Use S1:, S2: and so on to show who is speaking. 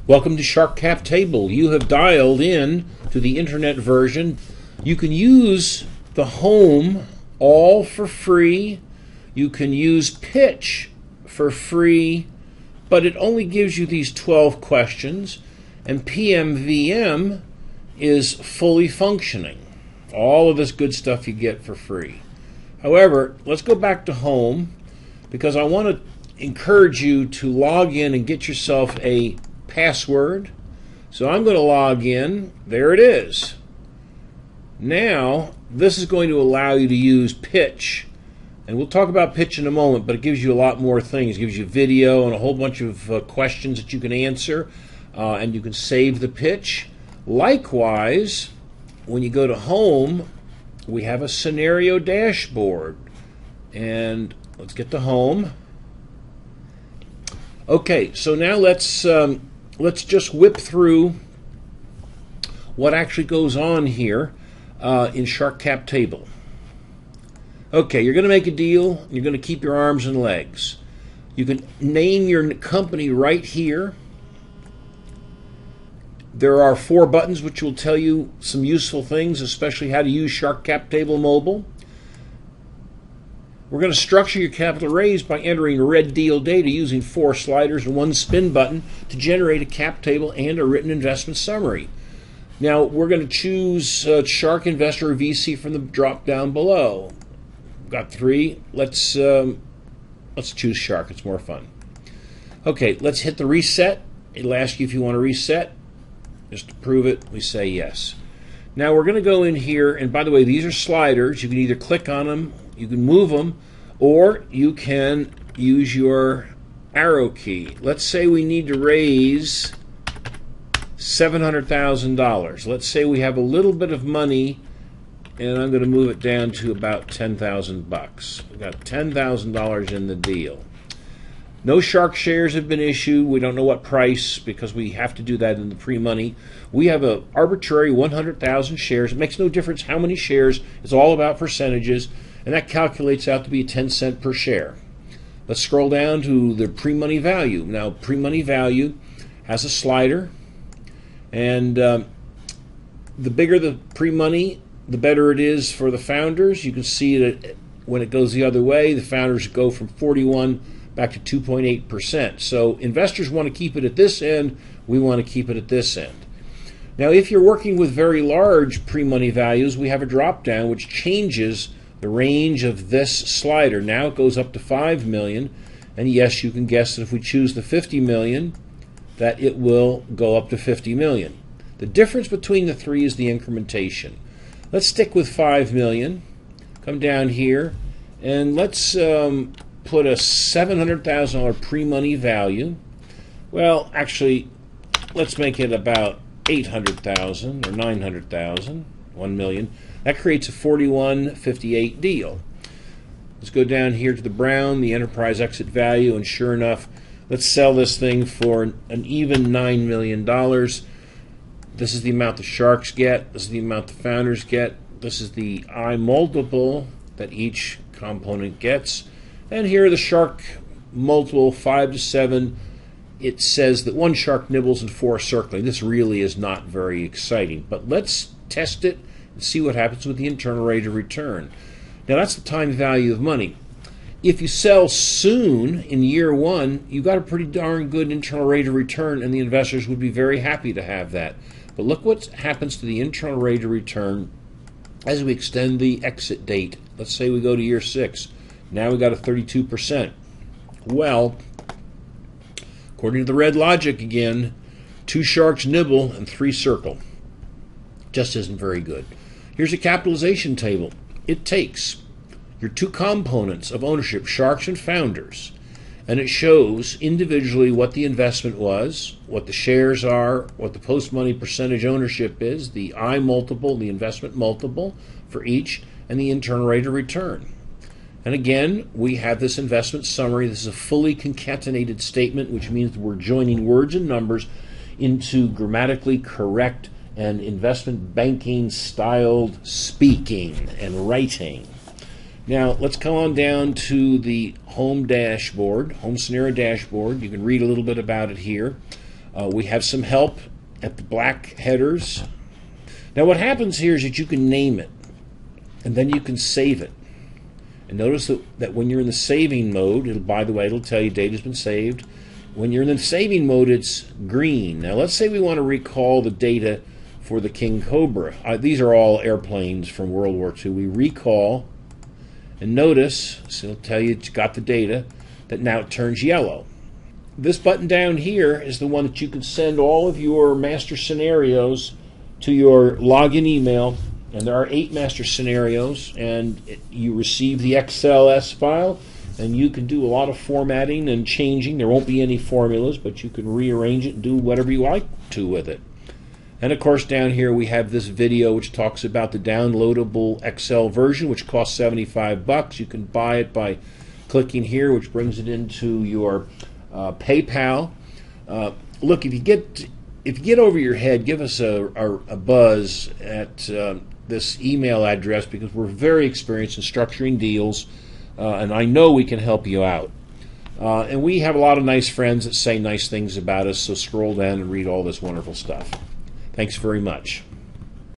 S1: Welcome to Shark Cap Table. You have dialed in to the internet version. You can use the home all for free. You can use pitch for free, but it only gives you these 12 questions, and PMVM is fully functioning. All of this good stuff you get for free. However, let's go back to home because I want to encourage you to log in and get yourself a password. So I'm going to log in. There it is. Now, this is going to allow you to use pitch. And we'll talk about pitch in a moment, but it gives you a lot more things. It gives you video and a whole bunch of questions that you can answer, and you can save the pitch. Likewise, when you go to home, we have a scenario dashboard. And let's get to home. Okay, so now let's just whip through what actually goes on here in Shark Cap Table. Okay, you're going to make a deal. You're going to keep your arms and legs. You can name your company right here. There are 4 buttons which will tell you some useful things, especially how to use Shark Cap Table Mobile. We're going to structure your capital raise by entering red deal data using 4 sliders and 1 spin button to generate a cap table and a written investment summary. Now, we're going to choose Shark Investor or VC from the drop down below. Got 3. Let's choose Shark. It's more fun. Okay, let's hit the reset. It'll ask you if you want to reset. Just to prove it, we say yes. Now we're going to go in here, and by the way, these are sliders. You can either click on them, you can move them, or you can use your arrow key. Let's say we need to raise $700,000. Let's say we have a little bit of money, and I'm going to move it down to about $10,000. We've got $10,000 in the deal. No Shark shares have been issued. We don't know what price because we have to do that in the pre-money. We have an arbitrary 100,000 shares. It makes no difference how many shares. It's all about percentages, and that calculates out to be 10 cents per share. Let's scroll down to the pre-money value. Now, pre-money value has a slider, and the bigger the pre-money, the better it is for the founders. You can see that when it goes the other way, the founders go from 41 back to 2.8%. So investors want to keep it at this end. We want to keep it at this end. Now, if you're working with very large pre-money values, we have a drop-down which changes the range of this slider. Now it goes up to 5 million. And yes, you can guess that if we choose the 50 million, that it will go up to 50 million. The difference between the 3 is the incrementation. Let's stick with 5 million. Come down here, and let's put a $700,000 pre-money value. Well, actually, let's make it about 800,000 or 900,000, 1 million. That creates a 41.58 deal. Let's go down here to the brown, the enterprise exit value, and sure enough, let's sell this thing for an even $9 million. This is the amount the sharks get. This is the amount the founders get. This is the I multiple that each component gets. And here the shark multiple, 5 to 7. It says that 1 shark nibbles and 4 circling. This really is not very exciting. But let's test it and see what happens with the internal rate of return. Now that's the time value of money. If you sell soon in year 1, you've got a pretty darn good internal rate of return, and the investors would be very happy to have that. But look what happens to the internal rate of return as we extend the exit date. Let's say we go to year 6. Now we got a 32%. Well, according to the red logic again, 2 sharks nibble and 3 circle. Just isn't very good. Here's a capitalization table. It takes your 2 components of ownership, sharks and founders, and it shows individually what the investment was, what the shares are, what the post-money percentage ownership is, the I multiple, the investment multiple for each, and the internal rate of return. And again, we have this investment summary. This is a fully concatenated statement, which means we're joining words and numbers into grammatically correct and investment banking styled speaking and writing. Now, let's come on down to the home dashboard, home scenario dashboard. You can read a little bit about it here. We have some help at the black headers. Now what happens here is that you can name it, and then you can save it. And notice that when you're in the saving mode, by the way, it'll tell you data's been saved. When you're in the saving mode, it's green. Now let's say we want to recall the data for the King Cobra. These are all airplanes from World War II. We recall, and notice, so it'll tell you it's got the data, that now it turns yellow. This button down here is the one that you can send all of your master scenarios to your login email, and there are 8 master scenarios, and you receive the XLS file, and you can do a lot of formatting and changing. There won't be any formulas, but you can rearrange it and do whatever you like to with it. And of course down here we have this video which talks about the downloadable Excel version, which costs $75. You can buy it by clicking here, which brings it into your PayPal. Look, if you get over your head, give us a buzz at this email address, because we're very experienced in structuring deals, and I know we can help you out. And we have a lot of nice friends that say nice things about us, so scroll down and read all this wonderful stuff. Thanks very much.